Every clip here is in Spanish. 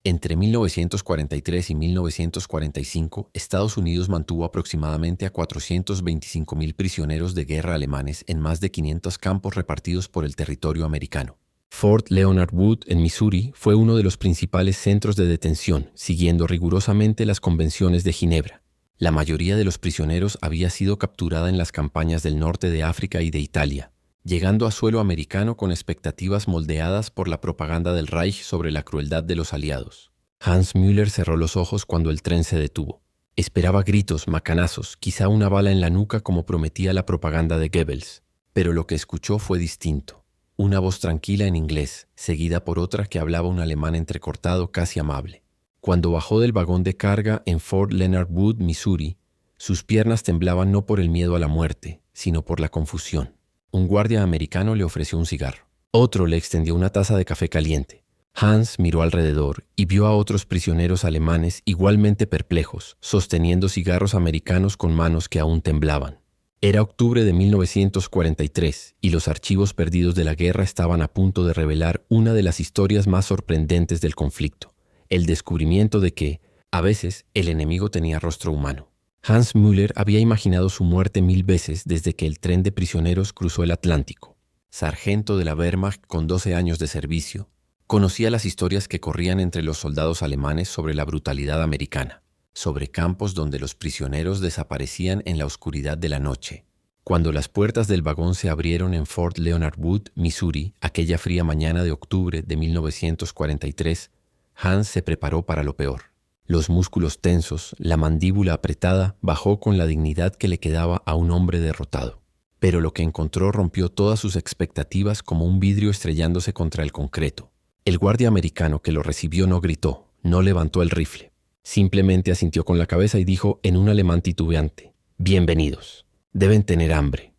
Entre 1943 y 1945, Estados Unidos mantuvo aproximadamente a 425.000 prisioneros de guerra alemanes en más de 500 campos repartidos por el territorio americano. Fort Leonard Wood, en Missouri, fue uno de los principales centros de detención, siguiendo rigurosamente las convenciones de Ginebra. La mayoría de los prisioneros había sido capturada en las campañas del norte de África y de Italia, llegando a suelo americano con expectativas moldeadas por la propaganda del Reich sobre la crueldad de los aliados. Hans Müller cerró los ojos cuando el tren se detuvo. Esperaba gritos, macanazos, quizá una bala en la nuca como prometía la propaganda de Goebbels. Pero lo que escuchó fue distinto. Una voz tranquila en inglés, seguida por otra que hablaba un alemán entrecortado, casi amable. Cuando bajó del vagón de carga en Fort Leonard Wood, Missouri, sus piernas temblaban no por el miedo a la muerte, sino por la confusión. Un guardia americano le ofreció un cigarro. Otro le extendió una taza de café caliente. Hans miró alrededor y vio a otros prisioneros alemanes igualmente perplejos, sosteniendo cigarros americanos con manos que aún temblaban. Era octubre de 1943 y los archivos perdidos de la guerra estaban a punto de revelar una de las historias más sorprendentes del conflicto: el descubrimiento de que, a veces, el enemigo tenía rostro humano. Hans Müller había imaginado su muerte 1000 veces desde que el tren de prisioneros cruzó el Atlántico. Sargento de la Wehrmacht con 12 años de servicio, conocía las historias que corrían entre los soldados alemanes sobre la brutalidad americana, sobre campos donde los prisioneros desaparecían en la oscuridad de la noche. Cuando las puertas del vagón se abrieron en Fort Leonard Wood, Missouri, aquella fría mañana de octubre de 1943, Hans se preparó para lo peor. Los músculos tensos, la mandíbula apretada, bajó con la dignidad que le quedaba a un hombre derrotado. Pero lo que encontró rompió todas sus expectativas como un vidrio estrellándose contra el concreto. El guardia americano que lo recibió no gritó, no levantó el rifle. Simplemente asintió con la cabeza y dijo en un alemán titubeante: «Bienvenidos. Deben tener hambre».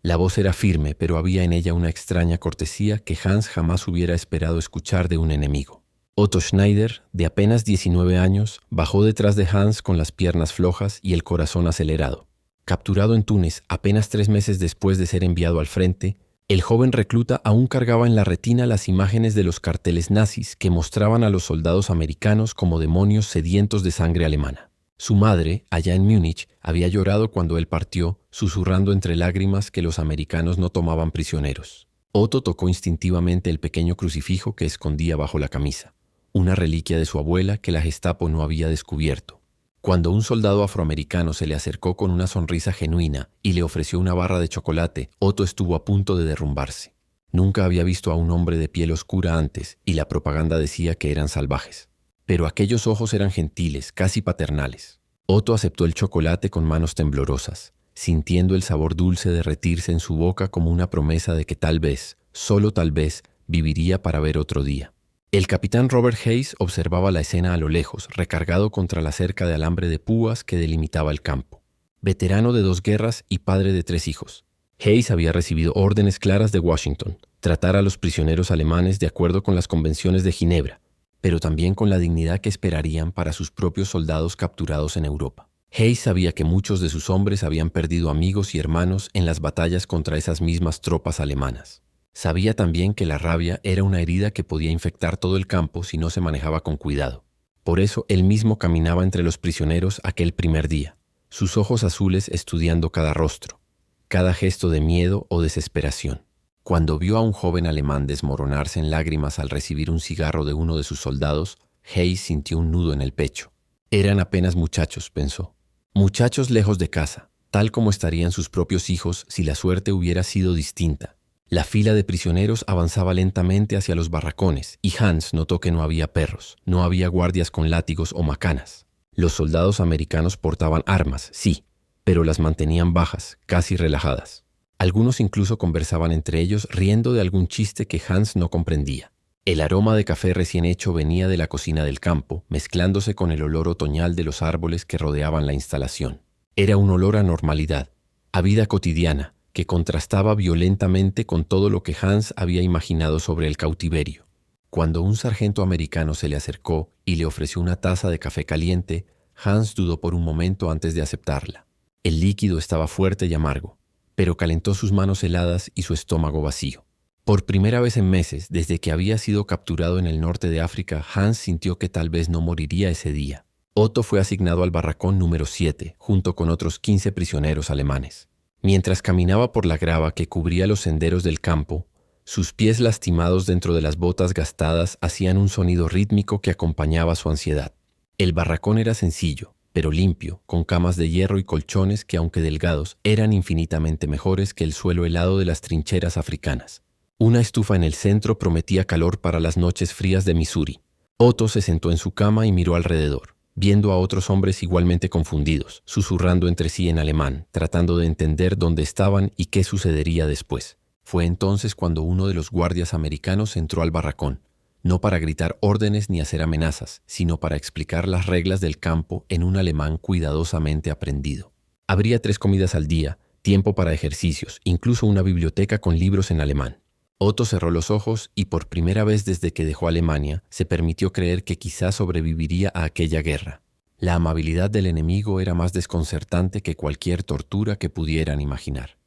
La voz era firme, pero había en ella una extraña cortesía que Hans jamás hubiera esperado escuchar de un enemigo. Otto Schneider, de apenas 19 años, bajó detrás de Hans con las piernas flojas y el corazón acelerado. Capturado en Túnez apenas 3 meses después de ser enviado al frente, el joven recluta aún cargaba en la retina las imágenes de los carteles nazis que mostraban a los soldados americanos como demonios sedientos de sangre alemana. Su madre, allá en Múnich, había llorado cuando él partió, susurrando entre lágrimas que los americanos no tomaban prisioneros. Otto tocó instintivamente el pequeño crucifijo que escondía bajo la camisa, una reliquia de su abuela que la Gestapo no había descubierto. Cuando un soldado afroamericano se le acercó con una sonrisa genuina y le ofreció una barra de chocolate, Otto estuvo a punto de derrumbarse. Nunca había visto a un hombre de piel oscura antes y la propaganda decía que eran salvajes. Pero aquellos ojos eran gentiles, casi paternales. Otto aceptó el chocolate con manos temblorosas, sintiendo el sabor dulce derretirse en su boca como una promesa de que tal vez, solo tal vez, viviría para ver otro día. El capitán Robert Hayes observaba la escena a lo lejos, recargado contra la cerca de alambre de púas que delimitaba el campo. Veterano de 2 guerras y padre de 3 hijos, Hayes había recibido órdenes claras de Washington: tratar a los prisioneros alemanes de acuerdo con las convenciones de Ginebra, pero también con la dignidad que esperarían para sus propios soldados capturados en Europa. Hayes sabía que muchos de sus hombres habían perdido amigos y hermanos en las batallas contra esas mismas tropas alemanas. Sabía también que la rabia era una herida que podía infectar todo el campo si no se manejaba con cuidado. Por eso él mismo caminaba entre los prisioneros aquel primer día, sus ojos azules estudiando cada rostro, cada gesto de miedo o desesperación. Cuando vio a un joven alemán desmoronarse en lágrimas al recibir un cigarro de uno de sus soldados, Hayes sintió un nudo en el pecho. Eran apenas muchachos, pensó. Muchachos lejos de casa, tal como estarían sus propios hijos si la suerte hubiera sido distinta. La fila de prisioneros avanzaba lentamente hacia los barracones y Hans notó que no había perros, no había guardias con látigos o macanas. Los soldados americanos portaban armas, sí, pero las mantenían bajas, casi relajadas. Algunos incluso conversaban entre ellos riendo de algún chiste que Hans no comprendía. El aroma de café recién hecho venía de la cocina del campo, mezclándose con el olor otoñal de los árboles que rodeaban la instalación. Era un olor a normalidad, a vida cotidiana, que contrastaba violentamente con todo lo que Hans había imaginado sobre el cautiverio. Cuando un sargento americano se le acercó y le ofreció una taza de café caliente, Hans dudó por un momento antes de aceptarla. El líquido estaba fuerte y amargo, pero calentó sus manos heladas y su estómago vacío. Por primera vez en meses, desde que había sido capturado en el norte de África, Hans sintió que tal vez no moriría ese día. Otto fue asignado al barracón número 7, junto con otros 15 prisioneros alemanes. Mientras caminaba por la grava que cubría los senderos del campo, sus pies lastimados dentro de las botas gastadas hacían un sonido rítmico que acompañaba su ansiedad. El barracón era sencillo, pero limpio, con camas de hierro y colchones que, aunque delgados, eran infinitamente mejores que el suelo helado de las trincheras africanas. Una estufa en el centro prometía calor para las noches frías de Missouri. Otto se sentó en su cama y miró alrededor, viendo a otros hombres igualmente confundidos, susurrando entre sí en alemán, tratando de entender dónde estaban y qué sucedería después. Fue entonces cuando uno de los guardias americanos entró al barracón, no para gritar órdenes ni hacer amenazas, sino para explicar las reglas del campo en un alemán cuidadosamente aprendido. Habría 3 comidas al día, tiempo para ejercicios, incluso una biblioteca con libros en alemán. Otto cerró los ojos y por primera vez desde que dejó Alemania se permitió creer que quizás sobreviviría a aquella guerra. La amabilidad del enemigo era más desconcertante que cualquier tortura que pudieran imaginar.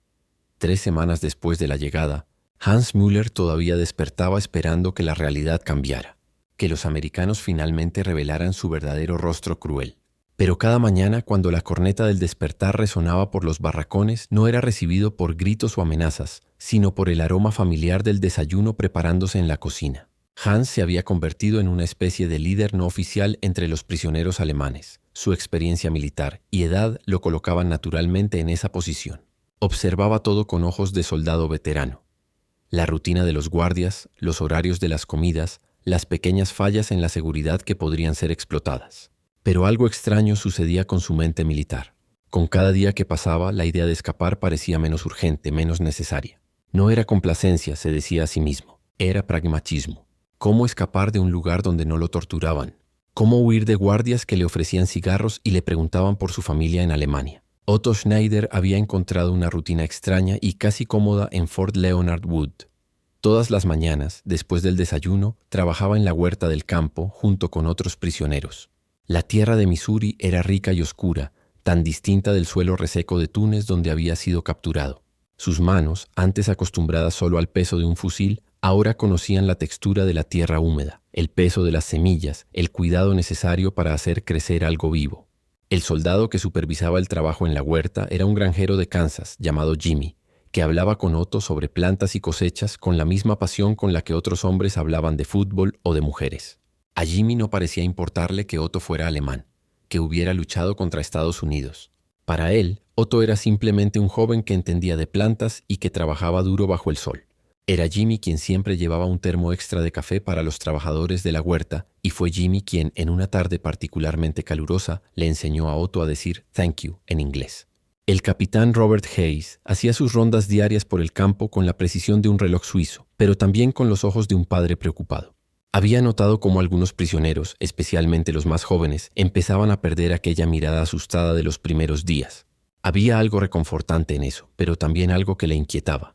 3 semanas después de la llegada, Hans Müller todavía despertaba esperando que la realidad cambiara, que los americanos finalmente revelaran su verdadero rostro cruel. Pero cada mañana, cuando la corneta del despertar resonaba por los barracones, no era recibido por gritos o amenazas, sino por el aroma familiar del desayuno preparándose en la cocina. Hans se había convertido en una especie de líder no oficial entre los prisioneros alemanes. Su experiencia militar y edad lo colocaban naturalmente en esa posición. Observaba todo con ojos de soldado veterano. La rutina de los guardias, los horarios de las comidas, las pequeñas fallas en la seguridad que podrían ser explotadas. Pero algo extraño sucedía con su mente militar. Con cada día que pasaba, la idea de escapar parecía menos urgente, menos necesaria. No era complacencia, se decía a sí mismo. Era pragmatismo. ¿Cómo escapar de un lugar donde no lo torturaban? ¿Cómo huir de guardias que le ofrecían cigarros y le preguntaban por su familia en Alemania? Otto Schneider había encontrado una rutina extraña y casi cómoda en Fort Leonard Wood. Todas las mañanas, después del desayuno, trabajaba en la huerta del campo junto con otros prisioneros. La tierra de Missouri era rica y oscura, tan distinta del suelo reseco de Túnez donde había sido capturado. Sus manos, antes acostumbradas solo al peso de un fusil, ahora conocían la textura de la tierra húmeda, el peso de las semillas, el cuidado necesario para hacer crecer algo vivo. El soldado que supervisaba el trabajo en la huerta era un granjero de Kansas llamado Jimmy, que hablaba con Otto sobre plantas y cosechas con la misma pasión con la que otros hombres hablaban de fútbol o de mujeres. A Jimmy no parecía importarle que Otto fuera alemán, que hubiera luchado contra Estados Unidos. Para él, Otto era simplemente un joven que entendía de plantas y que trabajaba duro bajo el sol. Era Jimmy quien siempre llevaba un termo extra de café para los trabajadores de la huerta y fue Jimmy quien, en una tarde particularmente calurosa, le enseñó a Otto a decir "thank you" en inglés. El capitán Robert Hayes hacía sus rondas diarias por el campo con la precisión de un reloj suizo, pero también con los ojos de un padre preocupado. Había notado cómo algunos prisioneros, especialmente los más jóvenes, empezaban a perder aquella mirada asustada de los primeros días. Había algo reconfortante en eso, pero también algo que le inquietaba.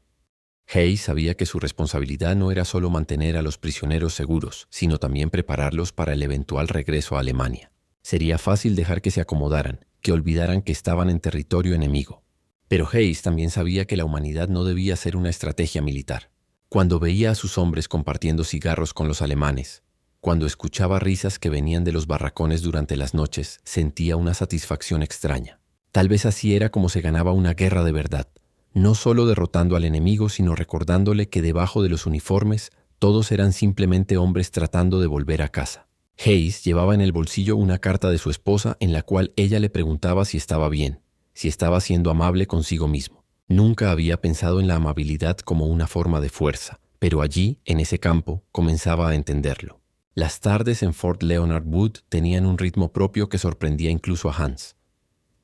Hayes sabía que su responsabilidad no era solo mantener a los prisioneros seguros, sino también prepararlos para el eventual regreso a Alemania. Sería fácil dejar que se acomodaran, que olvidaran que estaban en territorio enemigo. Pero Hayes también sabía que la humanidad no debía ser una estrategia militar. Cuando veía a sus hombres compartiendo cigarros con los alemanes, cuando escuchaba risas que venían de los barracones durante las noches, sentía una satisfacción extraña. Tal vez así era como se ganaba una guerra de verdad, no solo derrotando al enemigo, sino recordándole que debajo de los uniformes todos eran simplemente hombres tratando de volver a casa. Hayes llevaba en el bolsillo una carta de su esposa en la cual ella le preguntaba si estaba bien, si estaba siendo amable consigo mismo. Nunca había pensado en la amabilidad como una forma de fuerza, pero allí, en ese campo, comenzaba a entenderlo. Las tardes en Fort Leonard Wood tenían un ritmo propio que sorprendía incluso a Hans.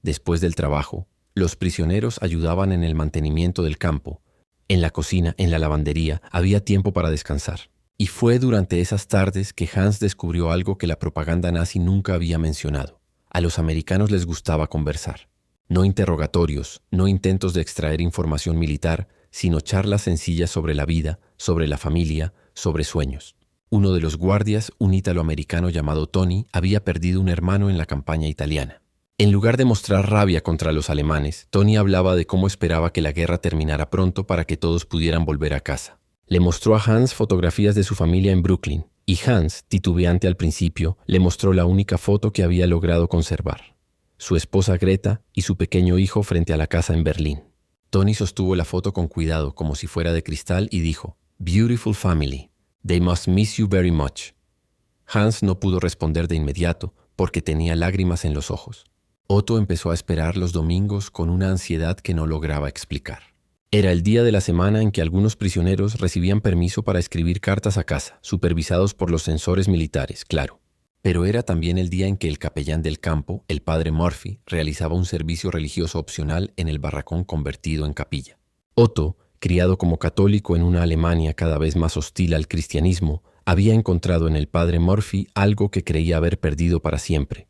Después del trabajo, los prisioneros ayudaban en el mantenimiento del campo. En la cocina, en la lavandería, había tiempo para descansar. Y fue durante esas tardes que Hans descubrió algo que la propaganda nazi nunca había mencionado. A los americanos les gustaba conversar. No interrogatorios, no intentos de extraer información militar, sino charlas sencillas sobre la vida, sobre la familia, sobre sueños. Uno de los guardias, un ítalo-americano llamado Tony, había perdido un hermano en la campaña italiana. En lugar de mostrar rabia contra los alemanes, Tony hablaba de cómo esperaba que la guerra terminara pronto para que todos pudieran volver a casa. Le mostró a Hans fotografías de su familia en Brooklyn, y Hans, titubeante al principio, le mostró la única foto que había logrado conservar: su esposa Greta y su pequeño hijo frente a la casa en Berlín. Tony sostuvo la foto con cuidado, como si fuera de cristal, y dijo: "Beautiful family. They must miss you very much." Hans no pudo responder de inmediato porque tenía lágrimas en los ojos. Otto empezó a esperar los domingos con una ansiedad que no lograba explicar. Era el día de la semana en que algunos prisioneros recibían permiso para escribir cartas a casa, supervisados por los censores militares, claro. Pero era también el día en que el capellán del campo, el padre Murphy, realizaba un servicio religioso opcional en el barracón convertido en capilla. Otto, criado como católico en una Alemania cada vez más hostil al cristianismo, había encontrado en el padre Murphy algo que creía haber perdido para siempre: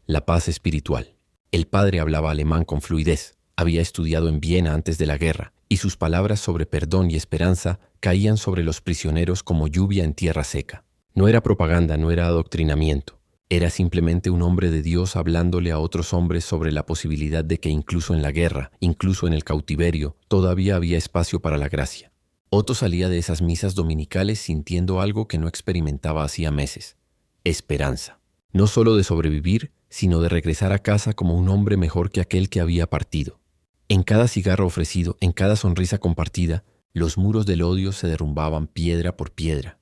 la paz espiritual. El padre hablaba alemán con fluidez, había estudiado en Viena antes de la guerra, y sus palabras sobre perdón y esperanza caían sobre los prisioneros como lluvia en tierra seca. No era propaganda, no era adoctrinamiento. Era simplemente un hombre de Dios hablándole a otros hombres sobre la posibilidad de que incluso en la guerra, incluso en el cautiverio, todavía había espacio para la gracia. Otto salía de esas misas dominicales sintiendo algo que no experimentaba hacía meses: esperanza. No solo de sobrevivir, sino de regresar a casa como un hombre mejor que aquel que había partido. En cada cigarro ofrecido, en cada sonrisa compartida, los muros del odio se derrumbaban piedra por piedra.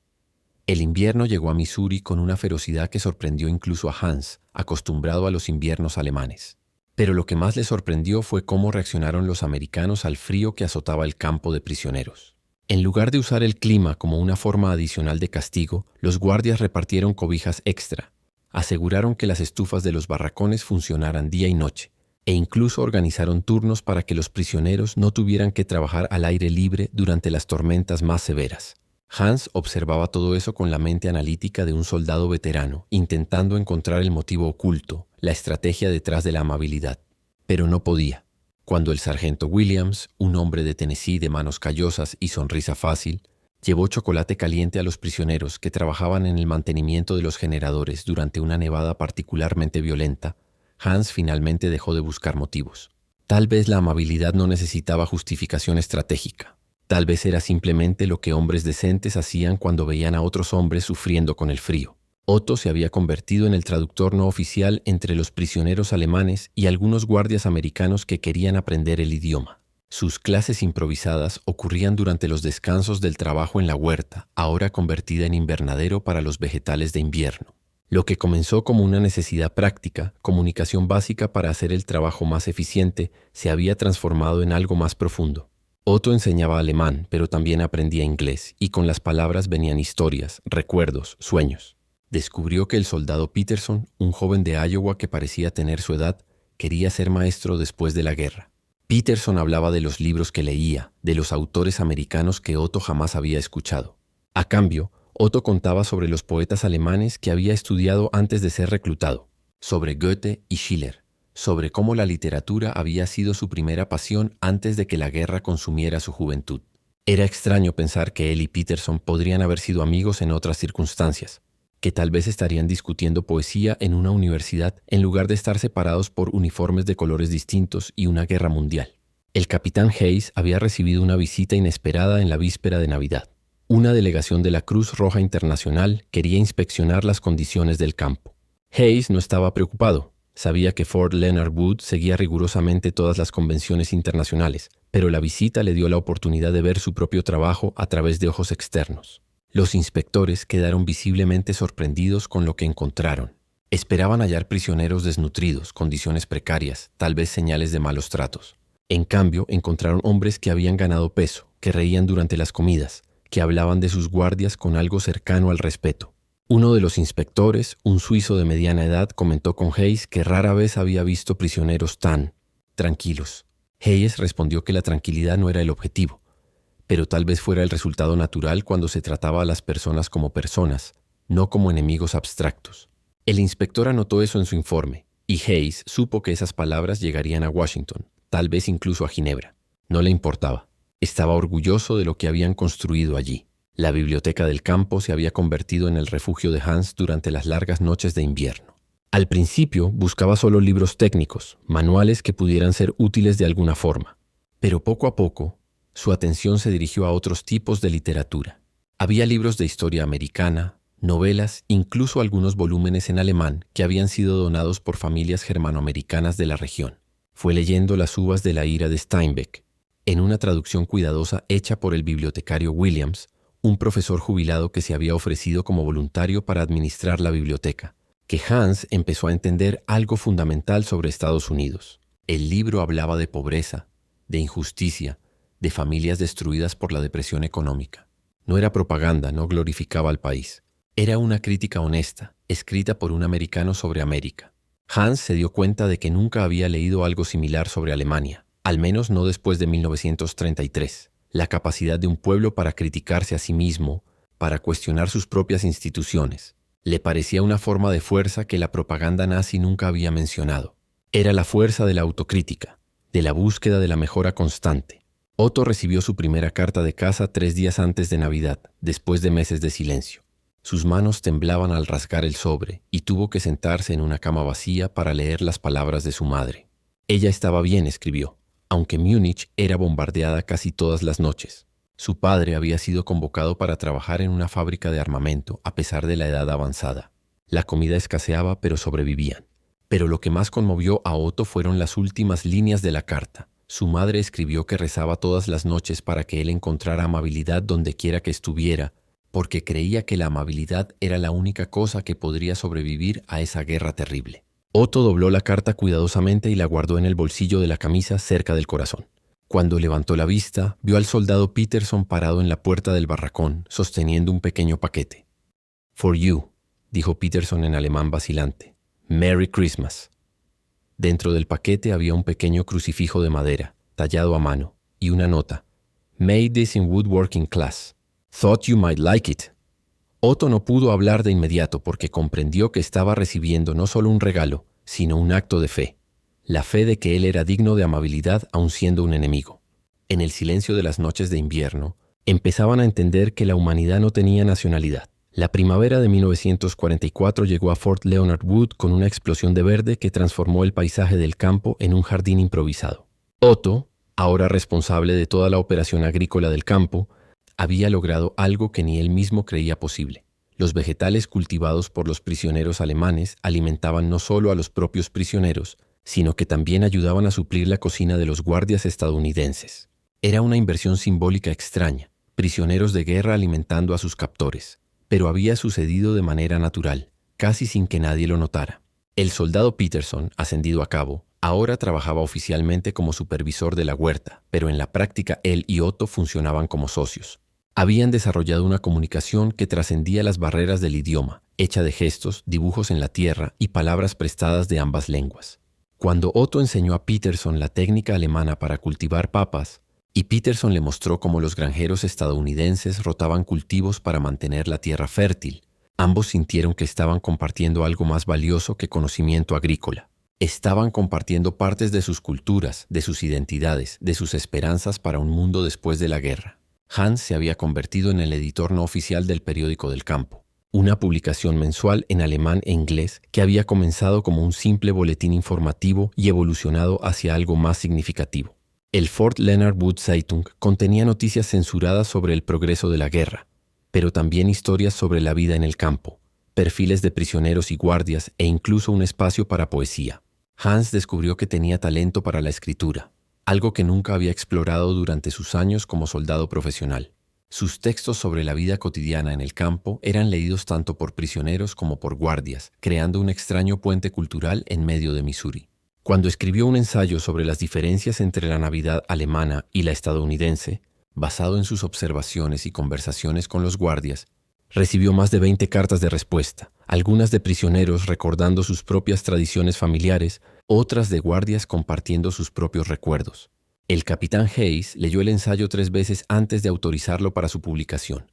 El invierno llegó a Missouri con una ferocidad que sorprendió incluso a Hans, acostumbrado a los inviernos alemanes. Pero lo que más le sorprendió fue cómo reaccionaron los americanos al frío que azotaba el campo de prisioneros. En lugar de usar el clima como una forma adicional de castigo, los guardias repartieron cobijas extra, aseguraron que las estufas de los barracones funcionaran día y noche, e incluso organizaron turnos para que los prisioneros no tuvieran que trabajar al aire libre durante las tormentas más severas. Hans observaba todo eso con la mente analítica de un soldado veterano, intentando encontrar el motivo oculto, la estrategia detrás de la amabilidad. Pero no podía. Cuando el sargento Williams, un hombre de Tennessee de manos callosas y sonrisa fácil, llevó chocolate caliente a los prisioneros que trabajaban en el mantenimiento de los generadores durante una nevada particularmente violenta, Hans finalmente dejó de buscar motivos. Tal vez la amabilidad no necesitaba justificación estratégica. Tal vez era simplemente lo que hombres decentes hacían cuando veían a otros hombres sufriendo con el frío. Otto se había convertido en el traductor no oficial entre los prisioneros alemanes y algunos guardias americanos que querían aprender el idioma. Sus clases improvisadas ocurrían durante los descansos del trabajo en la huerta, ahora convertida en invernadero para los vegetales de invierno. Lo que comenzó como una necesidad práctica, comunicación básica para hacer el trabajo más eficiente, se había transformado en algo más profundo. Otto enseñaba alemán, pero también aprendía inglés, y con las palabras venían historias, recuerdos, sueños. Descubrió que el soldado Peterson, un joven de Iowa que parecía tener su edad, quería ser maestro después de la guerra. Peterson hablaba de los libros que leía, de los autores americanos que Otto jamás había escuchado. A cambio, Otto contaba sobre los poetas alemanes que había estudiado antes de ser reclutado, sobre Goethe y Schiller, sobre cómo la literatura había sido su primera pasión antes de que la guerra consumiera su juventud. Era extraño pensar que él y Peterson podrían haber sido amigos en otras circunstancias, que tal vez estarían discutiendo poesía en una universidad en lugar de estar separados por uniformes de colores distintos y una guerra mundial. El capitán Hayes había recibido una visita inesperada en la víspera de Navidad. Una delegación de la Cruz Roja Internacional quería inspeccionar las condiciones del campo. Hayes no estaba preocupado. Sabía que Fort Leonard Wood seguía rigurosamente todas las convenciones internacionales, pero la visita le dio la oportunidad de ver su propio trabajo a través de ojos externos. Los inspectores quedaron visiblemente sorprendidos con lo que encontraron. Esperaban hallar prisioneros desnutridos, condiciones precarias, tal vez señales de malos tratos. En cambio, encontraron hombres que habían ganado peso, que reían durante las comidas, que hablaban de sus guardias con algo cercano al respeto. Uno de los inspectores, un suizo de mediana edad, comentó con Hayes que rara vez había visto prisioneros tan tranquilos. Hayes respondió que la tranquilidad no era el objetivo, pero tal vez fuera el resultado natural cuando se trataba a las personas como personas, no como enemigos abstractos. El inspector anotó eso en su informe, y Hayes supo que esas palabras llegarían a Washington, tal vez incluso a Ginebra. No le importaba. Estaba orgulloso de lo que habían construido allí. La biblioteca del campo se había convertido en el refugio de Hans durante las largas noches de invierno. Al principio buscaba solo libros técnicos, manuales que pudieran ser útiles de alguna forma. Pero poco a poco, su atención se dirigió a otros tipos de literatura. Había libros de historia americana, novelas, incluso algunos volúmenes en alemán que habían sido donados por familias germanoamericanas de la región. Fue leyendo Las uvas de la ira de Steinbeck, en una traducción cuidadosa hecha por el bibliotecario Williams, un profesor jubilado que se había ofrecido como voluntario para administrar la biblioteca, que Hans empezó a entender algo fundamental sobre Estados Unidos. El libro hablaba de pobreza, de injusticia, de familias destruidas por la depresión económica. No era propaganda, no glorificaba al país. Era una crítica honesta, escrita por un americano sobre América. Hans se dio cuenta de que nunca había leído algo similar sobre Alemania, al menos no después de 1933. La capacidad de un pueblo para criticarse a sí mismo, para cuestionar sus propias instituciones. Le parecía una forma de fuerza que la propaganda nazi nunca había mencionado. Era la fuerza de la autocrítica, de la búsqueda de la mejora constante. Otto recibió su primera carta de casa 3 días antes de Navidad, después de meses de silencio. Sus manos temblaban al rasgar el sobre y tuvo que sentarse en una cama vacía para leer las palabras de su madre. Ella estaba bien, escribió, aunque Múnich era bombardeada casi todas las noches. Su padre había sido convocado para trabajar en una fábrica de armamento a pesar de la edad avanzada. La comida escaseaba, pero sobrevivían. Pero lo que más conmovió a Otto fueron las últimas líneas de la carta. Su madre escribió que rezaba todas las noches para que él encontrara amabilidad donde quiera que estuviera, porque creía que la amabilidad era la única cosa que podría sobrevivir a esa guerra terrible. Otto dobló la carta cuidadosamente y la guardó en el bolsillo de la camisa cerca del corazón. Cuando levantó la vista, vio al soldado Peterson parado en la puerta del barracón, sosteniendo un pequeño paquete. «For you», dijo Peterson en alemán vacilante. «Merry Christmas». Dentro del paquete había un pequeño crucifijo de madera, tallado a mano, y una nota. «Made this in woodworking class. Thought you might like it». Otto no pudo hablar de inmediato porque comprendió que estaba recibiendo no solo un regalo, sino un acto de fe. La fe de que él era digno de amabilidad aun siendo un enemigo. En el silencio de las noches de invierno, empezaban a entender que la humanidad no tenía nacionalidad. La primavera de 1944 llegó a Fort Leonard Wood con una explosión de verde que transformó el paisaje del campo en un jardín improvisado. Otto, ahora responsable de toda la operación agrícola del campo, había logrado algo que ni él mismo creía posible. Los vegetales cultivados por los prisioneros alemanes alimentaban no solo a los propios prisioneros, sino que también ayudaban a suplir la cocina de los guardias estadounidenses. Era una inversión simbólica extraña, prisioneros de guerra alimentando a sus captores, pero había sucedido de manera natural, casi sin que nadie lo notara. El soldado Peterson, ascendido a cabo, ahora trabajaba oficialmente como supervisor de la huerta, pero en la práctica él y Otto funcionaban como socios. Habían desarrollado una comunicación que trascendía las barreras del idioma, hecha de gestos, dibujos en la tierra y palabras prestadas de ambas lenguas. Cuando Otto enseñó a Peterson la técnica alemana para cultivar papas, y Peterson le mostró cómo los granjeros estadounidenses rotaban cultivos para mantener la tierra fértil, ambos sintieron que estaban compartiendo algo más valioso que conocimiento agrícola. Estaban compartiendo partes de sus culturas, de sus identidades, de sus esperanzas para un mundo después de la guerra. Hans se había convertido en el editor no oficial del periódico del campo, una publicación mensual en alemán e inglés que había comenzado como un simple boletín informativo y evolucionado hacia algo más significativo. El Fort Leonard Wood Zeitung contenía noticias censuradas sobre el progreso de la guerra, pero también historias sobre la vida en el campo, perfiles de prisioneros y guardias e incluso un espacio para poesía. Hans descubrió que tenía talento para la escritura, algo que nunca había explorado durante sus años como soldado profesional. Sus textos sobre la vida cotidiana en el campo eran leídos tanto por prisioneros como por guardias, creando un extraño puente cultural en medio de Missouri. Cuando escribió un ensayo sobre las diferencias entre la Navidad alemana y la estadounidense, basado en sus observaciones y conversaciones con los guardias, recibió más de 20 cartas de respuesta, algunas de prisioneros recordando sus propias tradiciones familiares, otras de guardias compartiendo sus propios recuerdos. El capitán Hayes leyó el ensayo 3 veces antes de autorizarlo para su publicación,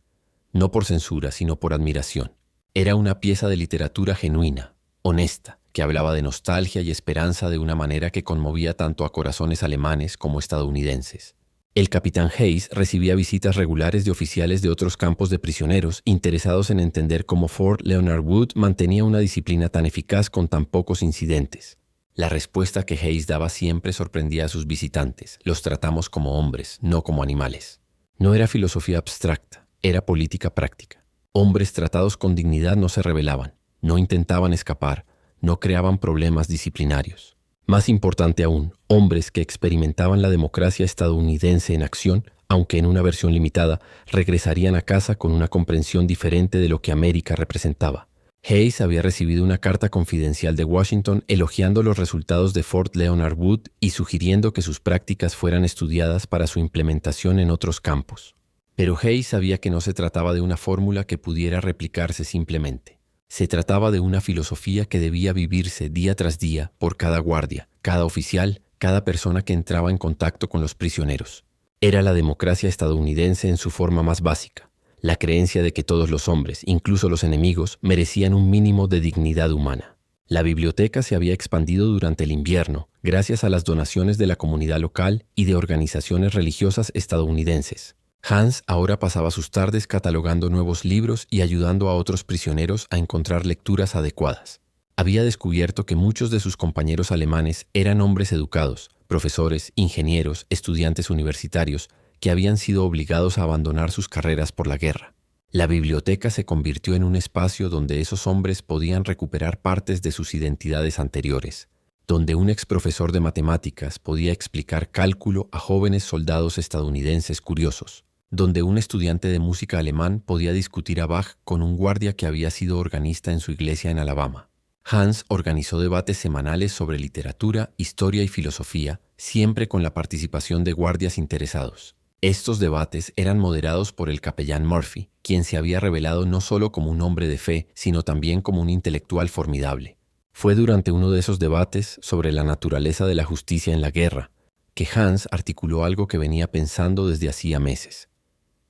no por censura, sino por admiración. Era una pieza de literatura genuina, honesta, que hablaba de nostalgia y esperanza de una manera que conmovía tanto a corazones alemanes como estadounidenses. El capitán Hayes recibía visitas regulares de oficiales de otros campos de prisioneros interesados en entender cómo Fort Leonard Wood mantenía una disciplina tan eficaz con tan pocos incidentes. La respuesta que Hayes daba siempre sorprendía a sus visitantes. Los tratamos como hombres, no como animales. No era filosofía abstracta, era política práctica. Hombres tratados con dignidad no se rebelaban, no intentaban escapar, no creaban problemas disciplinarios. Más importante aún, hombres que experimentaban la democracia estadounidense en acción, aunque en una versión limitada, regresarían a casa con una comprensión diferente de lo que América representaba. Hayes había recibido una carta confidencial de Washington elogiando los resultados de Fort Leonard Wood y sugiriendo que sus prácticas fueran estudiadas para su implementación en otros campos. Pero Hayes sabía que no se trataba de una fórmula que pudiera replicarse simplemente. Se trataba de una filosofía que debía vivirse día tras día por cada guardia, cada oficial, cada persona que entraba en contacto con los prisioneros. Era la democracia estadounidense en su forma más básica. La creencia de que todos los hombres, incluso los enemigos, merecían un mínimo de dignidad humana. La biblioteca se había expandido durante el invierno, gracias a las donaciones de la comunidad local y de organizaciones religiosas estadounidenses. Hans ahora pasaba sus tardes catalogando nuevos libros y ayudando a otros prisioneros a encontrar lecturas adecuadas. Había descubierto que muchos de sus compañeros alemanes eran hombres educados, profesores, ingenieros, estudiantes universitarios, que habían sido obligados a abandonar sus carreras por la guerra. La biblioteca se convirtió en un espacio donde esos hombres podían recuperar partes de sus identidades anteriores, donde un exprofesor de matemáticas podía explicar cálculo a jóvenes soldados estadounidenses curiosos, donde un estudiante de música alemán podía discutir a Bach con un guardia que había sido organista en su iglesia en Alabama. Hans organizó debates semanales sobre literatura, historia y filosofía, siempre con la participación de guardias interesados. Estos debates eran moderados por el capellán Murphy, quien se había revelado no solo como un hombre de fe, sino también como un intelectual formidable. Fue durante uno de esos debates sobre la naturaleza de la justicia en la guerra que Hans articuló algo que venía pensando desde hacía meses.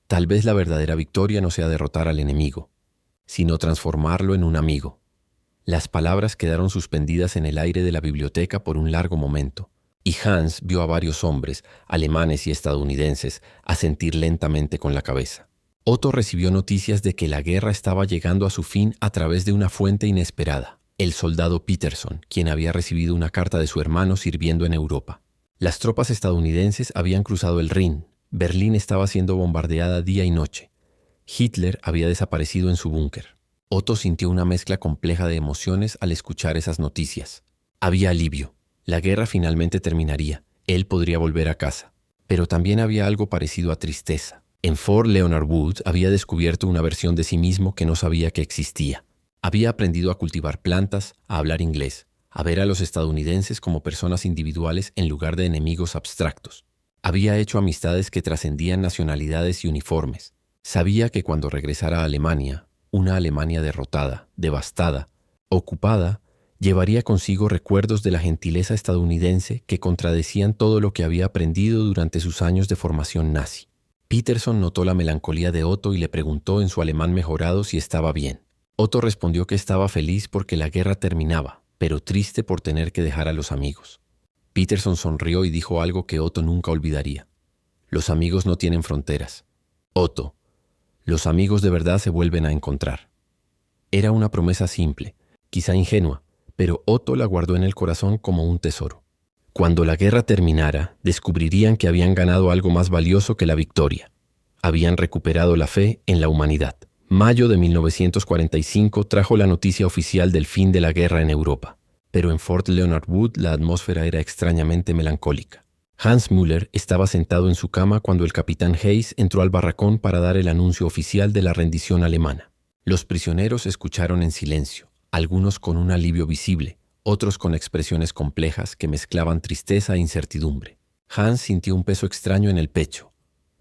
Tal vez la verdadera victoria no sea derrotar al enemigo, sino transformarlo en un amigo. Las palabras quedaron suspendidas en el aire de la biblioteca por un largo momento, y Hans vio a varios hombres, alemanes y estadounidenses, asentir lentamente con la cabeza. Otto recibió noticias de que la guerra estaba llegando a su fin a través de una fuente inesperada, el soldado Peterson, quien había recibido una carta de su hermano sirviendo en Europa. Las tropas estadounidenses habían cruzado el Rin, Berlín estaba siendo bombardeada día y noche. Hitler había desaparecido en su búnker. Otto sintió una mezcla compleja de emociones al escuchar esas noticias. Había alivio. La guerra finalmente terminaría. Él podría volver a casa. Pero también había algo parecido a tristeza. En Fort Leonard Wood había descubierto una versión de sí mismo que no sabía que existía. Había aprendido a cultivar plantas, a hablar inglés, a ver a los estadounidenses como personas individuales en lugar de enemigos abstractos. Había hecho amistades que trascendían nacionalidades y uniformes. Sabía que cuando regresara a Alemania, una Alemania derrotada, devastada, ocupada, llevaría consigo recuerdos de la gentileza estadounidense que contradecían todo lo que había aprendido durante sus años de formación nazi. Peterson notó la melancolía de Otto y le preguntó en su alemán mejorado si estaba bien. Otto respondió que estaba feliz porque la guerra terminaba, pero triste por tener que dejar a los amigos. Peterson sonrió y dijo algo que Otto nunca olvidaría. Los amigos no tienen fronteras. Otto, los amigos de verdad se vuelven a encontrar. Era una promesa simple, quizá ingenua, pero Otto la guardó en el corazón como un tesoro. Cuando la guerra terminara, descubrirían que habían ganado algo más valioso que la victoria. Habían recuperado la fe en la humanidad. Mayo de 1945 trajo la noticia oficial del fin de la guerra en Europa. Pero en Fort Leonard Wood la atmósfera era extrañamente melancólica. Hans Müller estaba sentado en su cama cuando el capitán Hayes entró al barracón para dar el anuncio oficial de la rendición alemana. Los prisioneros escucharon en silencio, algunos con un alivio visible, otros con expresiones complejas que mezclaban tristeza e incertidumbre. Hans sintió un peso extraño en el pecho,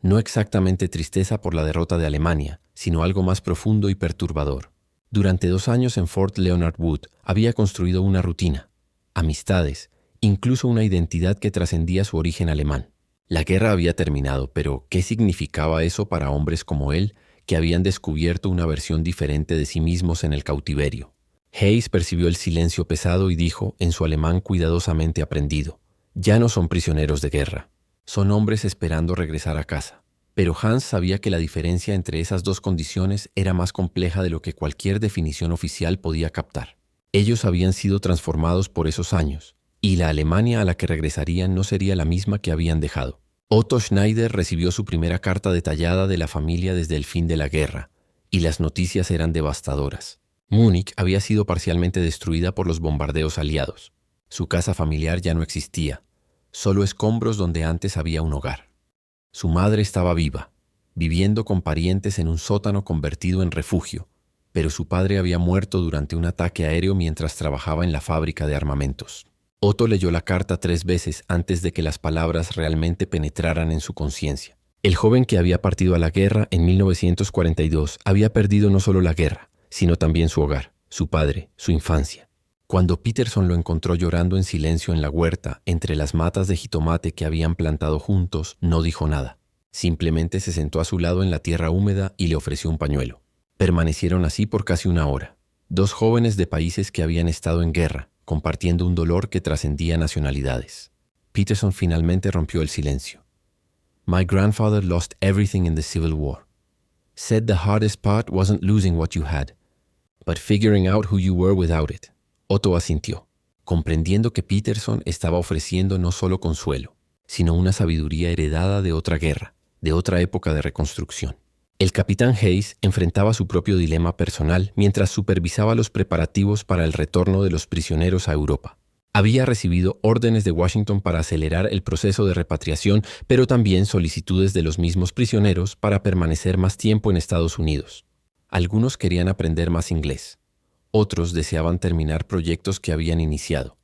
no exactamente tristeza por la derrota de Alemania, sino algo más profundo y perturbador. Durante 2 años en Fort Leonard Wood había construido una rutina, amistades, incluso una identidad que trascendía su origen alemán. La guerra había terminado, pero ¿qué significaba eso para hombres como él que habían descubierto una versión diferente de sí mismos en el cautiverio? Hayes percibió el silencio pesado y dijo, en su alemán cuidadosamente aprendido, «Ya no son prisioneros de guerra, son hombres esperando regresar a casa». Pero Hans sabía que la diferencia entre esas dos condiciones era más compleja de lo que cualquier definición oficial podía captar. Ellos habían sido transformados por esos años, y la Alemania a la que regresarían no sería la misma que habían dejado. Otto Schneider recibió su primera carta detallada de la familia desde el fin de la guerra, y las noticias eran devastadoras. Múnich había sido parcialmente destruida por los bombardeos aliados. Su casa familiar ya no existía, solo escombros donde antes había un hogar. Su madre estaba viva, viviendo con parientes en un sótano convertido en refugio, pero su padre había muerto durante un ataque aéreo mientras trabajaba en la fábrica de armamentos. Otto leyó la carta 3 veces antes de que las palabras realmente penetraran en su conciencia. El joven que había partido a la guerra en 1942 había perdido no solo la guerra, sino también su hogar, su padre, su infancia. Cuando Peterson lo encontró llorando en silencio en la huerta, entre las matas de jitomate que habían plantado juntos, no dijo nada. Simplemente se sentó a su lado en la tierra húmeda y le ofreció un pañuelo. Permanecieron así por casi una hora. Dos jóvenes de países que habían estado en guerra, compartiendo un dolor que trascendía nacionalidades. Peterson finalmente rompió el silencio. My grandfather lost everything in the Civil War. Said the hardest part wasn't losing what you had, but figuring out who you were without it. Otto asintió, comprendiendo que Peterson estaba ofreciendo no solo consuelo, sino una sabiduría heredada de otra guerra, de otra época de reconstrucción. El capitán Hayes enfrentaba su propio dilema personal mientras supervisaba los preparativos para el retorno de los prisioneros a Europa. Había recibido órdenes de Washington para acelerar el proceso de repatriación, pero también solicitudes de los mismos prisioneros para permanecer más tiempo en Estados Unidos. Algunos querían aprender más inglés. Otros deseaban terminar proyectos que habían iniciado.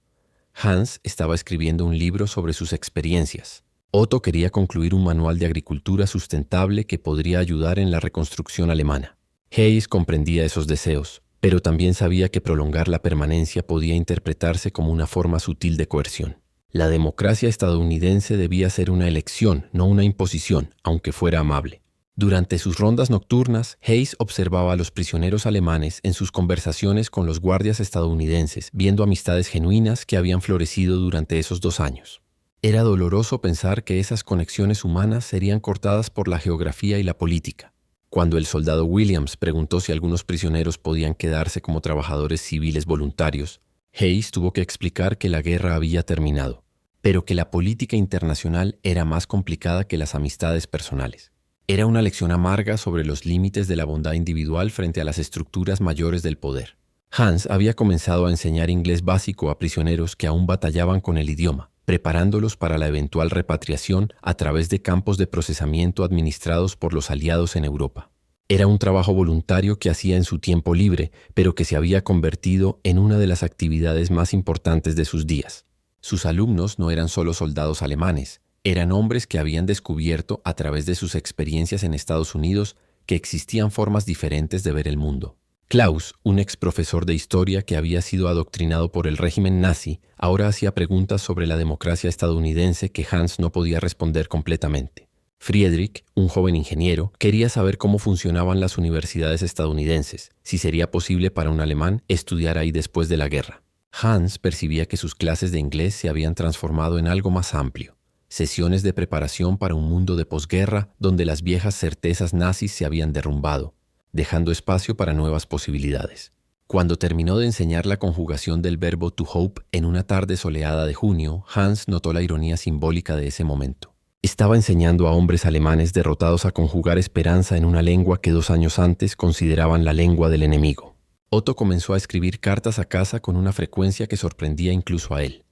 Hans estaba escribiendo un libro sobre sus experiencias. Otto quería concluir un manual de agricultura sustentable que podría ayudar en la reconstrucción alemana. Hayes comprendía esos deseos, pero también sabía que prolongar la permanencia podía interpretarse como una forma sutil de coerción. La democracia estadounidense debía ser una elección, no una imposición, aunque fuera amable. Durante sus rondas nocturnas, Hayes observaba a los prisioneros alemanes en sus conversaciones con los guardias estadounidenses, viendo amistades genuinas que habían florecido durante esos 2 años. Era doloroso pensar que esas conexiones humanas serían cortadas por la geografía y la política. Cuando el soldado Williams preguntó si algunos prisioneros podían quedarse como trabajadores civiles voluntarios, Hayes tuvo que explicar que la guerra había terminado, pero que la política internacional era más complicada que las amistades personales. Era una lección amarga sobre los límites de la bondad individual frente a las estructuras mayores del poder. Hans había comenzado a enseñar inglés básico a prisioneros que aún batallaban con el idioma, preparándolos para la eventual repatriación a través de campos de procesamiento administrados por los aliados en Europa. Era un trabajo voluntario que hacía en su tiempo libre, pero que se había convertido en una de las actividades más importantes de sus días. Sus alumnos no eran solo soldados alemanes, eran hombres que habían descubierto a través de sus experiencias en Estados Unidos que existían formas diferentes de ver el mundo. Klaus, un ex profesor de historia que había sido adoctrinado por el régimen nazi, ahora hacía preguntas sobre la democracia estadounidense que Hans no podía responder completamente. Friedrich, un joven ingeniero, quería saber cómo funcionaban las universidades estadounidenses, si sería posible para un alemán estudiar ahí después de la guerra. Hans percibía que sus clases de inglés se habían transformado en algo más amplio, sesiones de preparación para un mundo de posguerra donde las viejas certezas nazis se habían derrumbado, dejando espacio para nuevas posibilidades. Cuando terminó de enseñar la conjugación del verbo to hope en una tarde soleada de junio, Hans notó la ironía simbólica de ese momento. Estaba enseñando a hombres alemanes derrotados a conjugar esperanza en una lengua que 2 años antes consideraban la lengua del enemigo. Otto comenzó a escribir cartas a casa con una frecuencia que sorprendía incluso a él.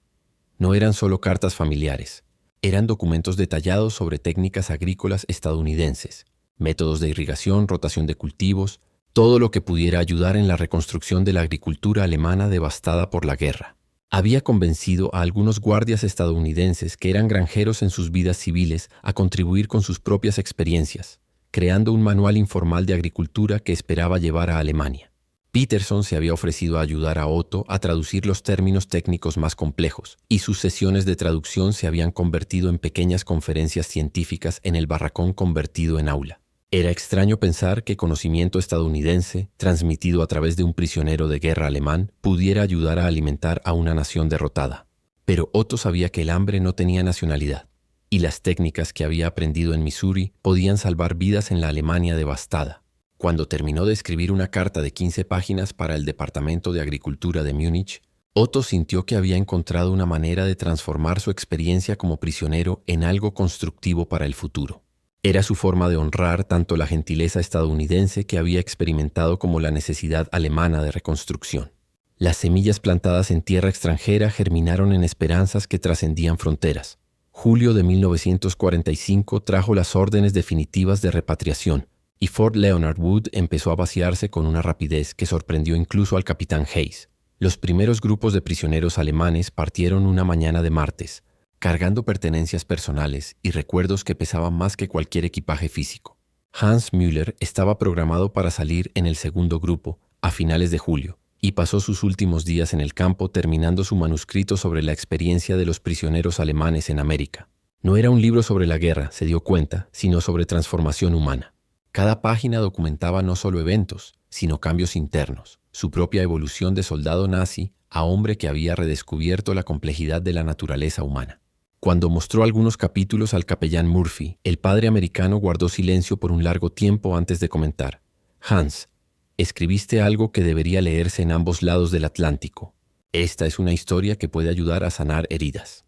No eran solo cartas familiares, eran documentos detallados sobre técnicas agrícolas estadounidenses, métodos de irrigación, rotación de cultivos, todo lo que pudiera ayudar en la reconstrucción de la agricultura alemana devastada por la guerra. Había convencido a algunos guardias estadounidenses que eran granjeros en sus vidas civiles a contribuir con sus propias experiencias, creando un manual informal de agricultura que esperaba llevar a Alemania. Peterson se había ofrecido a ayudar a Otto a traducir los términos técnicos más complejos, y sus sesiones de traducción se habían convertido en pequeñas conferencias científicas en el barracón convertido en aula. Era extraño pensar que conocimiento estadounidense, transmitido a través de un prisionero de guerra alemán, pudiera ayudar a alimentar a una nación derrotada. Pero Otto sabía que el hambre no tenía nacionalidad, y las técnicas que había aprendido en Missouri podían salvar vidas en la Alemania devastada. Cuando terminó de escribir una carta de 15 páginas para el Departamento de Agricultura de Múnich, Otto sintió que había encontrado una manera de transformar su experiencia como prisionero en algo constructivo para el futuro. Era su forma de honrar tanto la gentileza estadounidense que había experimentado como la necesidad alemana de reconstrucción. Las semillas plantadas en tierra extranjera germinaron en esperanzas que trascendían fronteras. Julio de 1945 trajo las órdenes definitivas de repatriación, y Fort Leonard Wood empezó a vaciarse con una rapidez que sorprendió incluso al capitán Hayes. Los primeros grupos de prisioneros alemanes partieron una mañana de martes, cargando pertenencias personales y recuerdos que pesaban más que cualquier equipaje físico. Hans Müller estaba programado para salir en el segundo grupo, a finales de julio, y pasó sus últimos días en el campo terminando su manuscrito sobre la experiencia de los prisioneros alemanes en América. No era un libro sobre la guerra, se dio cuenta, sino sobre transformación humana. Cada página documentaba no solo eventos, sino cambios internos, su propia evolución de soldado nazi a hombre que había redescubierto la complejidad de la naturaleza humana. Cuando mostró algunos capítulos al capellán Murphy, el padre americano guardó silencio por un largo tiempo antes de comentar: «Hans, escribiste algo que debería leerse en ambos lados del Atlántico. Esta es una historia que puede ayudar a sanar heridas».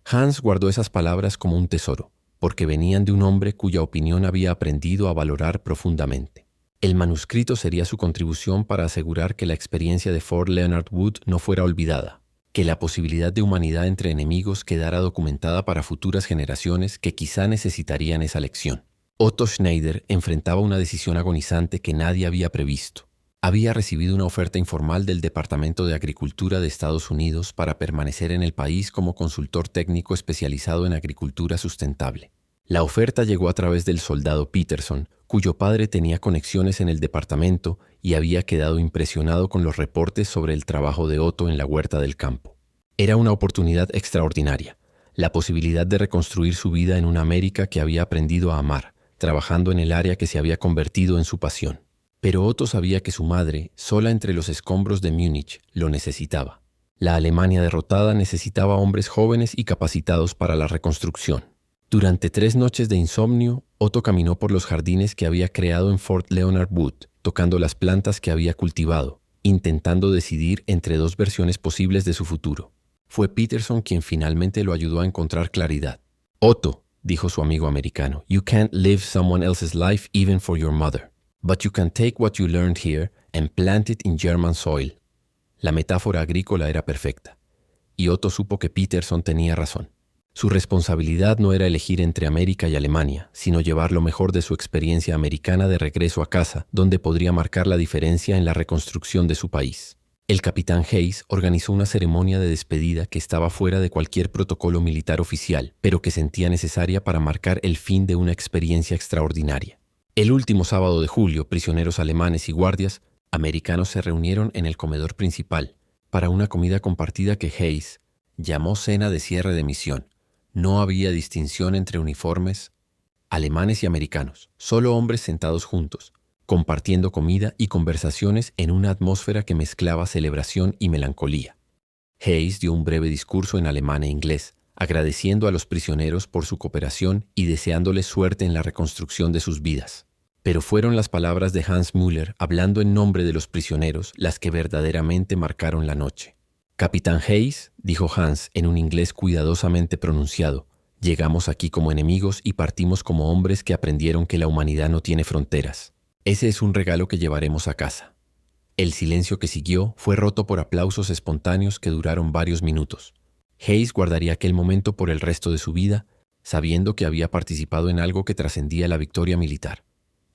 Hans guardó esas palabras como un tesoro, porque venían de un hombre cuya opinión había aprendido a valorar profundamente. El manuscrito sería su contribución para asegurar que la experiencia de Fort Leonard Wood no fuera olvidada, que la posibilidad de humanidad entre enemigos quedara documentada para futuras generaciones que quizá necesitarían esa lección. Otto Schneider enfrentaba una decisión agonizante que nadie había previsto. Había recibido una oferta informal del Departamento de Agricultura de Estados Unidos para permanecer en el país como consultor técnico especializado en agricultura sustentable. La oferta llegó a través del soldado Peterson, cuyo padre tenía conexiones en el departamento y había quedado impresionado con los reportes sobre el trabajo de Otto en la huerta del campo. Era una oportunidad extraordinaria, la posibilidad de reconstruir su vida en una América que había aprendido a amar, trabajando en el área que se había convertido en su pasión. Pero Otto sabía que su madre, sola entre los escombros de Múnich, lo necesitaba. La Alemania derrotada necesitaba hombres jóvenes y capacitados para la reconstrucción. Durante 3 noches de insomnio, Otto caminó por los jardines que había creado en Fort Leonard Wood, tocando las plantas que había cultivado, intentando decidir entre 2 versiones posibles de su futuro. Fue Peterson quien finalmente lo ayudó a encontrar claridad. «Otto», dijo su amigo americano, «you can't live someone else's life even for your mother. But you can take what you learned here and plant it in German soil». La metáfora agrícola era perfecta, y Otto supo que Peterson tenía razón. Su responsabilidad no era elegir entre América y Alemania, sino llevar lo mejor de su experiencia americana de regreso a casa, donde podría marcar la diferencia en la reconstrucción de su país. El capitán Hayes organizó una ceremonia de despedida que estaba fuera de cualquier protocolo militar oficial, pero que sentía necesaria para marcar el fin de una experiencia extraordinaria. El último sábado de julio, prisioneros alemanes y guardias americanos se reunieron en el comedor principal para una comida compartida que Hayes llamó cena de cierre de misión. No había distinción entre uniformes, alemanes y americanos, solo hombres sentados juntos, compartiendo comida y conversaciones en una atmósfera que mezclaba celebración y melancolía. Hayes dio un breve discurso en alemán e inglés, agradeciendo a los prisioneros por su cooperación y deseándoles suerte en la reconstrucción de sus vidas. Pero fueron las palabras de Hans Müller hablando en nombre de los prisioneros las que verdaderamente marcaron la noche. «Capitán Hayes», dijo Hans en un inglés cuidadosamente pronunciado, «llegamos aquí como enemigos y partimos como hombres que aprendieron que la humanidad no tiene fronteras. Ese es un regalo que llevaremos a casa». El silencio que siguió fue roto por aplausos espontáneos que duraron varios minutos. Hayes guardaría aquel momento por el resto de su vida, sabiendo que había participado en algo que trascendía la victoria militar.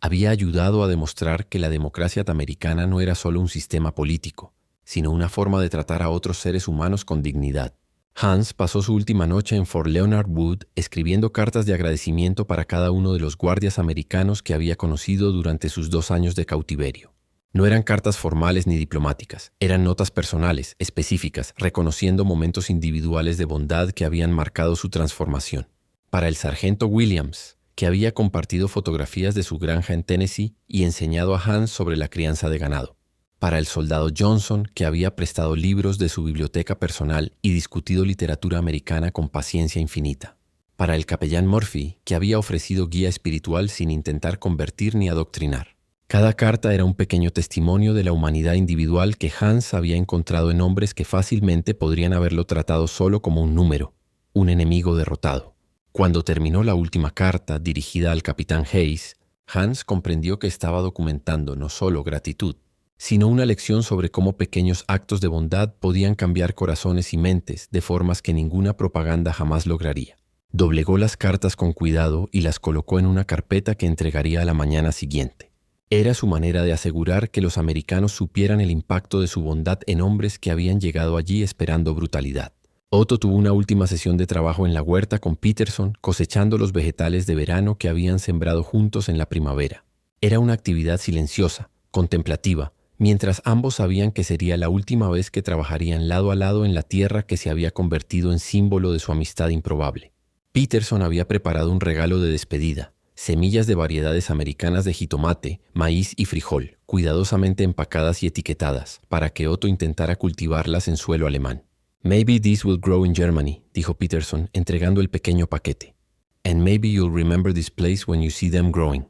Había ayudado a demostrar que la democracia americana no era solo un sistema político, sino una forma de tratar a otros seres humanos con dignidad. Hans pasó su última noche en Fort Leonard Wood escribiendo cartas de agradecimiento para cada uno de los guardias americanos que había conocido durante sus 2 años de cautiverio. No eran cartas formales ni diplomáticas, eran notas personales, específicas, reconociendo momentos individuales de bondad que habían marcado su transformación. Para el sargento Williams, que había compartido fotografías de su granja en Tennessee y enseñado a Hans sobre la crianza de ganado. Para el soldado Johnson, que había prestado libros de su biblioteca personal y discutido literatura americana con paciencia infinita. Para el capellán Murphy, que había ofrecido guía espiritual sin intentar convertir ni adoctrinar. Cada carta era un pequeño testimonio de la humanidad individual que Hans había encontrado en hombres que fácilmente podrían haberlo tratado solo como un número, un enemigo derrotado. Cuando terminó la última carta, dirigida al capitán Hayes, Hans comprendió que estaba documentando no solo gratitud, sino una lección sobre cómo pequeños actos de bondad podían cambiar corazones y mentes de formas que ninguna propaganda jamás lograría. Doblegó las cartas con cuidado y las colocó en una carpeta que entregaría a la mañana siguiente. Era su manera de asegurar que los americanos supieran el impacto de su bondad en hombres que habían llegado allí esperando brutalidad. Otto tuvo una última sesión de trabajo en la huerta con Peterson, cosechando los vegetales de verano que habían sembrado juntos en la primavera. Era una actividad silenciosa, contemplativa, mientras ambos sabían que sería la última vez que trabajarían lado a lado en la tierra que se había convertido en símbolo de su amistad improbable. Peterson había preparado un regalo de despedida: semillas de variedades americanas de jitomate, maíz y frijol, cuidadosamente empacadas y etiquetadas, para que Otto intentara cultivarlas en suelo alemán. «Maybe these will grow in Germany», dijo Peterson, entregando el pequeño paquete. «And maybe you'll remember this place when you see them growing».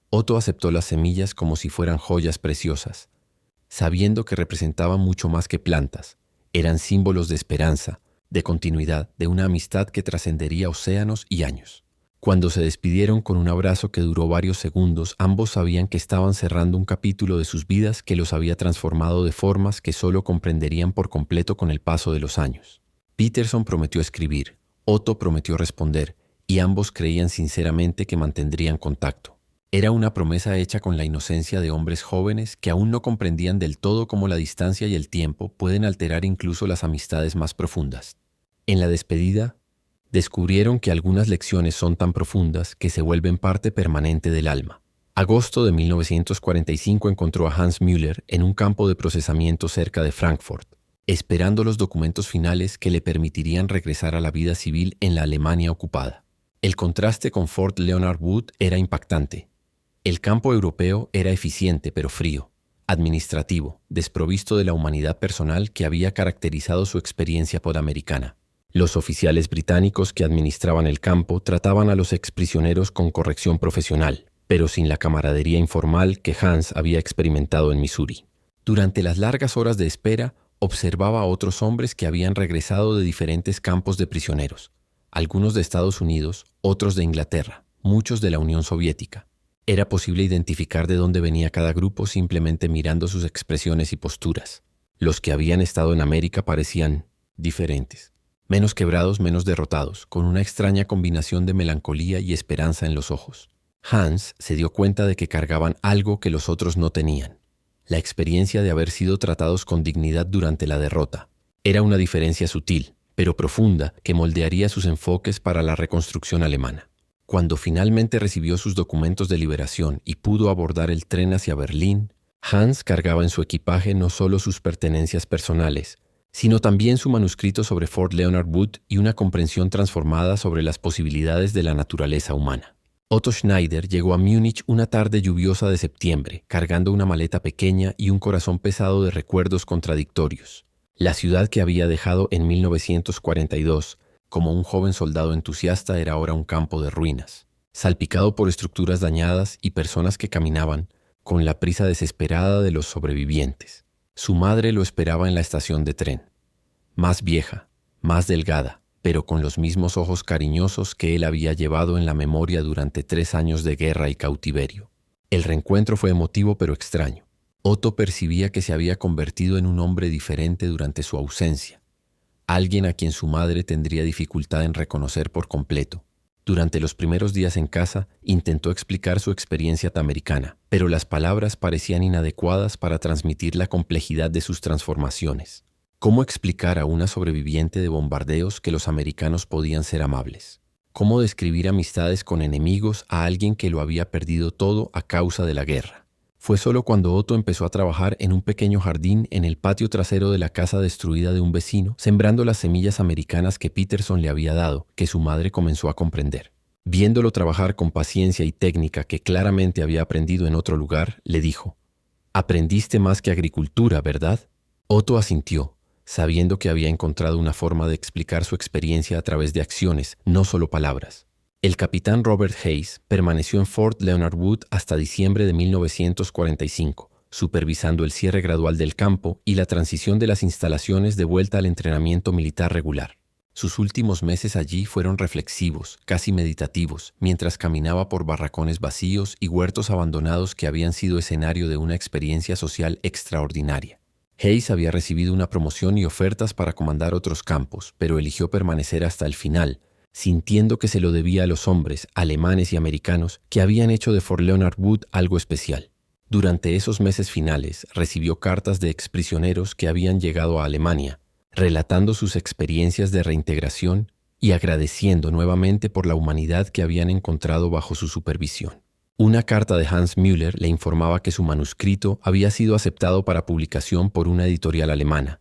Otto aceptó las semillas como si fueran joyas preciosas, sabiendo que representaban mucho más que plantas. Eran símbolos de esperanza, de continuidad, de una amistad que trascendería océanos y años. Cuando se despidieron con un abrazo que duró varios segundos, ambos sabían que estaban cerrando un capítulo de sus vidas que los había transformado de formas que solo comprenderían por completo con el paso de los años. Peterson prometió escribir, Otto prometió responder, y ambos creían sinceramente que mantendrían contacto. Era una promesa hecha con la inocencia de hombres jóvenes que aún no comprendían del todo cómo la distancia y el tiempo pueden alterar incluso las amistades más profundas. En la despedida, descubrieron que algunas lecciones son tan profundas que se vuelven parte permanente del alma. Agosto de 1945 encontró a Hans Müller en un campo de procesamiento cerca de Frankfurt, esperando los documentos finales que le permitirían regresar a la vida civil en la Alemania ocupada. El contraste con Fort Leonard Wood era impactante. El campo europeo era eficiente pero frío, administrativo, desprovisto de la humanidad personal que había caracterizado su experiencia podamericana. Los oficiales británicos que administraban el campo trataban a los exprisioneros con corrección profesional, pero sin la camaradería informal que Hans había experimentado en Missouri. Durante las largas horas de espera, observaba a otros hombres que habían regresado de diferentes campos de prisioneros, algunos de Estados Unidos, otros de Inglaterra, muchos de la Unión Soviética. Era posible identificar de dónde venía cada grupo simplemente mirando sus expresiones y posturas. Los que habían estado en América parecían diferentes. Menos quebrados, menos derrotados, con una extraña combinación de melancolía y esperanza en los ojos. Hans se dio cuenta de que cargaban algo que los otros no tenían: la experiencia de haber sido tratados con dignidad durante la derrota. Era una diferencia sutil, pero profunda, que moldearía sus enfoques para la reconstrucción alemana. Cuando finalmente recibió sus documentos de liberación y pudo abordar el tren hacia Berlín, Hans cargaba en su equipaje no solo sus pertenencias personales, sino también su manuscrito sobre Fort Leonard Wood y una comprensión transformada sobre las posibilidades de la naturaleza humana. Otto Schneider llegó a Múnich una tarde lluviosa de septiembre, cargando una maleta pequeña y un corazón pesado de recuerdos contradictorios. La ciudad que había dejado en 1942, como un joven soldado entusiasta, era ahora un campo de ruinas, salpicado por estructuras dañadas y personas que caminaban con la prisa desesperada de los sobrevivientes. Su madre lo esperaba en la estación de tren, más vieja, más delgada, pero con los mismos ojos cariñosos que él había llevado en la memoria durante 3 años de guerra y cautiverio. El reencuentro fue emotivo pero extraño. Otto percibía que se había convertido en un hombre diferente durante su ausencia, alguien a quien su madre tendría dificultad en reconocer por completo. Durante los primeros días en casa, intentó explicar su experiencia americana, pero las palabras parecían inadecuadas para transmitir la complejidad de sus transformaciones. ¿Cómo explicar a una sobreviviente de bombardeos que los americanos podían ser amables? ¿Cómo describir amistades con enemigos a alguien que lo había perdido todo a causa de la guerra? Fue solo cuando Otto empezó a trabajar en un pequeño jardín en el patio trasero de la casa destruida de un vecino, sembrando las semillas americanas que Peterson le había dado, que su madre comenzó a comprender. Viéndolo trabajar con paciencia y técnica que claramente había aprendido en otro lugar, le dijo: «Aprendiste más que agricultura, ¿verdad?». Otto asintió, sabiendo que había encontrado una forma de explicar su experiencia a través de acciones, no solo palabras. El capitán Robert Hayes permaneció en Fort Leonard Wood hasta diciembre de 1945, supervisando el cierre gradual del campo y la transición de las instalaciones de vuelta al entrenamiento militar regular. Sus últimos meses allí fueron reflexivos, casi meditativos, mientras caminaba por barracones vacíos y huertos abandonados que habían sido escenario de una experiencia social extraordinaria. Hayes había recibido una promoción y ofertas para comandar otros campos, pero eligió permanecer hasta el final, sintiendo que se lo debía a los hombres, alemanes y americanos, que habían hecho de Fort Leonard Wood algo especial. Durante esos meses finales recibió cartas de exprisioneros que habían llegado a Alemania, relatando sus experiencias de reintegración y agradeciendo nuevamente por la humanidad que habían encontrado bajo su supervisión. Una carta de Hans Müller le informaba que su manuscrito había sido aceptado para publicación por una editorial alemana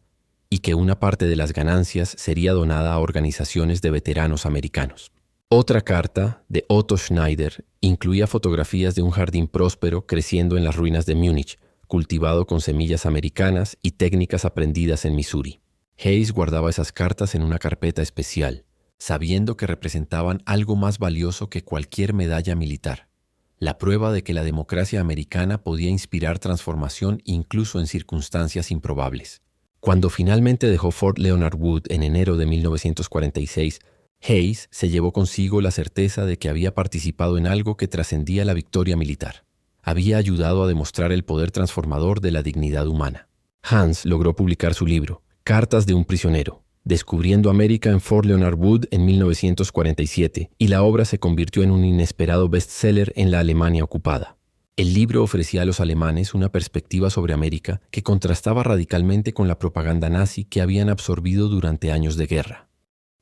y que una parte de las ganancias sería donada a organizaciones de veteranos americanos. Otra carta, de Otto Schneider, incluía fotografías de un jardín próspero creciendo en las ruinas de Múnich, cultivado con semillas americanas y técnicas aprendidas en Missouri. Hayes guardaba esas cartas en una carpeta especial, sabiendo que representaban algo más valioso que cualquier medalla militar, la prueba de que la democracia americana podía inspirar transformación incluso en circunstancias improbables. Cuando finalmente dejó Fort Leonard Wood en enero de 1946, Hayes se llevó consigo la certeza de que había participado en algo que trascendía la victoria militar. Había ayudado a demostrar el poder transformador de la dignidad humana. Hans logró publicar su libro, Cartas de un prisionero, descubriendo América en Fort Leonard Wood en 1947, y la obra se convirtió en un inesperado bestseller en la Alemania ocupada. El libro ofrecía a los alemanes una perspectiva sobre América que contrastaba radicalmente con la propaganda nazi que habían absorbido durante años de guerra.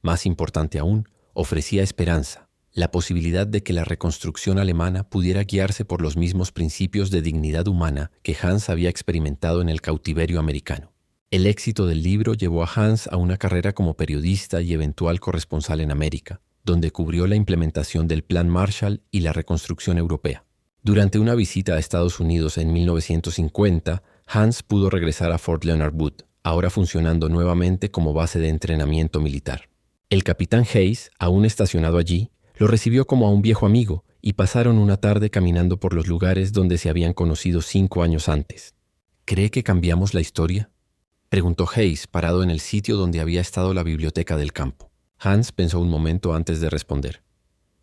Más importante aún, ofrecía esperanza, la posibilidad de que la reconstrucción alemana pudiera guiarse por los mismos principios de dignidad humana que Hans había experimentado en el cautiverio americano. El éxito del libro llevó a Hans a una carrera como periodista y eventual corresponsal en América, donde cubrió la implementación del Plan Marshall y la reconstrucción europea. Durante una visita a Estados Unidos en 1950, Hans pudo regresar a Fort Leonard Wood, ahora funcionando nuevamente como base de entrenamiento militar. El capitán Hayes, aún estacionado allí, lo recibió como a un viejo amigo y pasaron una tarde caminando por los lugares donde se habían conocido 5 años antes. ¿Cree que cambiamos la historia?, preguntó Hayes, parado en el sitio donde había estado la biblioteca del campo. Hans pensó un momento antes de responder.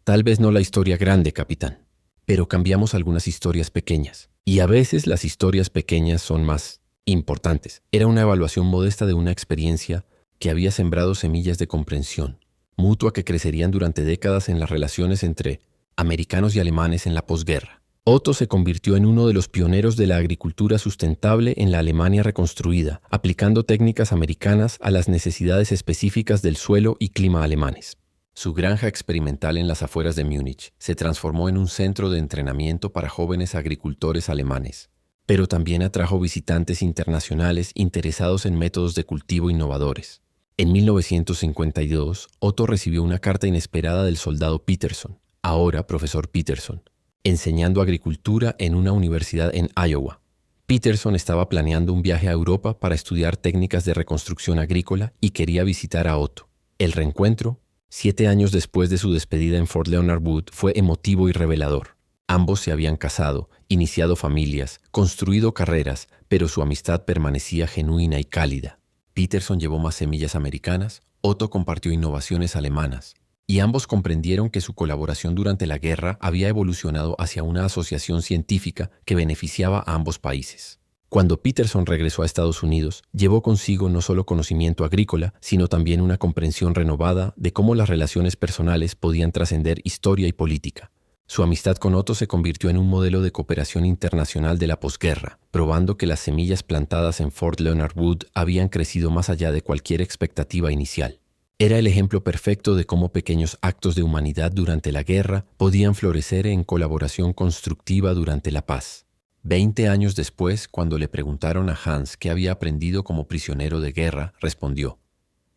Tal vez no la historia grande, capitán, pero cambiamos algunas historias pequeñas. Y a veces las historias pequeñas son más importantes. Era una evaluación modesta de una experiencia que había sembrado semillas de comprensión mutua que crecerían durante décadas en las relaciones entre americanos y alemanes en la posguerra. Otto se convirtió en uno de los pioneros de la agricultura sustentable en la Alemania reconstruida, aplicando técnicas americanas a las necesidades específicas del suelo y clima alemanes. Su granja experimental en las afueras de Múnich se transformó en un centro de entrenamiento para jóvenes agricultores alemanes, pero también atrajo visitantes internacionales interesados en métodos de cultivo innovadores. En 1952, Otto recibió una carta inesperada del soldado Peterson, ahora profesor Peterson, enseñando agricultura en una universidad en Iowa. Peterson estaba planeando un viaje a Europa para estudiar técnicas de reconstrucción agrícola y quería visitar a Otto. El reencuentro, 7 años después de su despedida en Fort Leonard Wood, fue emotivo y revelador. Ambos se habían casado, iniciado familias, construido carreras, pero su amistad permanecía genuina y cálida. Peterson llevó más semillas americanas, Otto compartió innovaciones alemanas, y ambos comprendieron que su colaboración durante la guerra había evolucionado hacia una asociación científica que beneficiaba a ambos países. Cuando Peterson regresó a Estados Unidos, llevó consigo no solo conocimiento agrícola, sino también una comprensión renovada de cómo las relaciones personales podían trascender historia y política. Su amistad con Otto se convirtió en un modelo de cooperación internacional de la posguerra, probando que las semillas plantadas en Fort Leonard Wood habían crecido más allá de cualquier expectativa inicial. Era el ejemplo perfecto de cómo pequeños actos de humanidad durante la guerra podían florecer en colaboración constructiva durante la paz. 20 años después, cuando le preguntaron a Hans qué había aprendido como prisionero de guerra, respondió: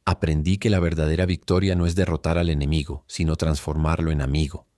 «Aprendí que la verdadera victoria no es derrotar al enemigo, sino transformarlo en amigo.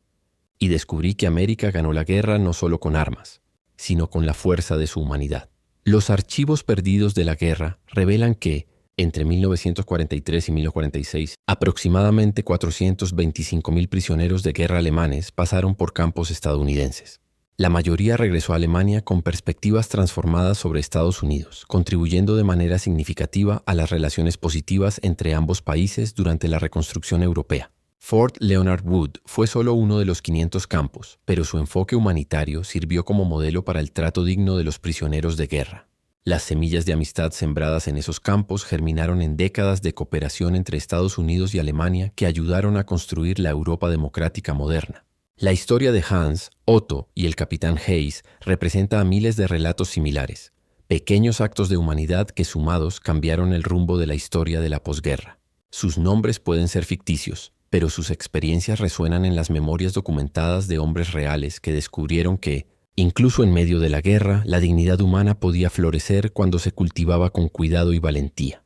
Y descubrí que América ganó la guerra no solo con armas, sino con la fuerza de su humanidad». Los archivos perdidos de la guerra revelan que, Entre 1943 y 1946, aproximadamente 425.000 prisioneros de guerra alemanes pasaron por campos estadounidenses. La mayoría regresó a Alemania con perspectivas transformadas sobre Estados Unidos, contribuyendo de manera significativa a las relaciones positivas entre ambos países durante la reconstrucción europea. Fort Leonard Wood fue solo uno de los 500 campos, pero su enfoque humanitario sirvió como modelo para el trato digno de los prisioneros de guerra. Las semillas de amistad sembradas en esos campos germinaron en décadas de cooperación entre Estados Unidos y Alemania que ayudaron a construir la Europa democrática moderna. La historia de Hans, Otto y el capitán Hayes representa a miles de relatos similares, pequeños actos de humanidad que sumados cambiaron el rumbo de la historia de la posguerra. Sus nombres pueden ser ficticios, pero sus experiencias resuenan en las memorias documentadas de hombres reales que descubrieron que, incluso en medio de la guerra, la dignidad humana podía florecer cuando se cultivaba con cuidado y valentía.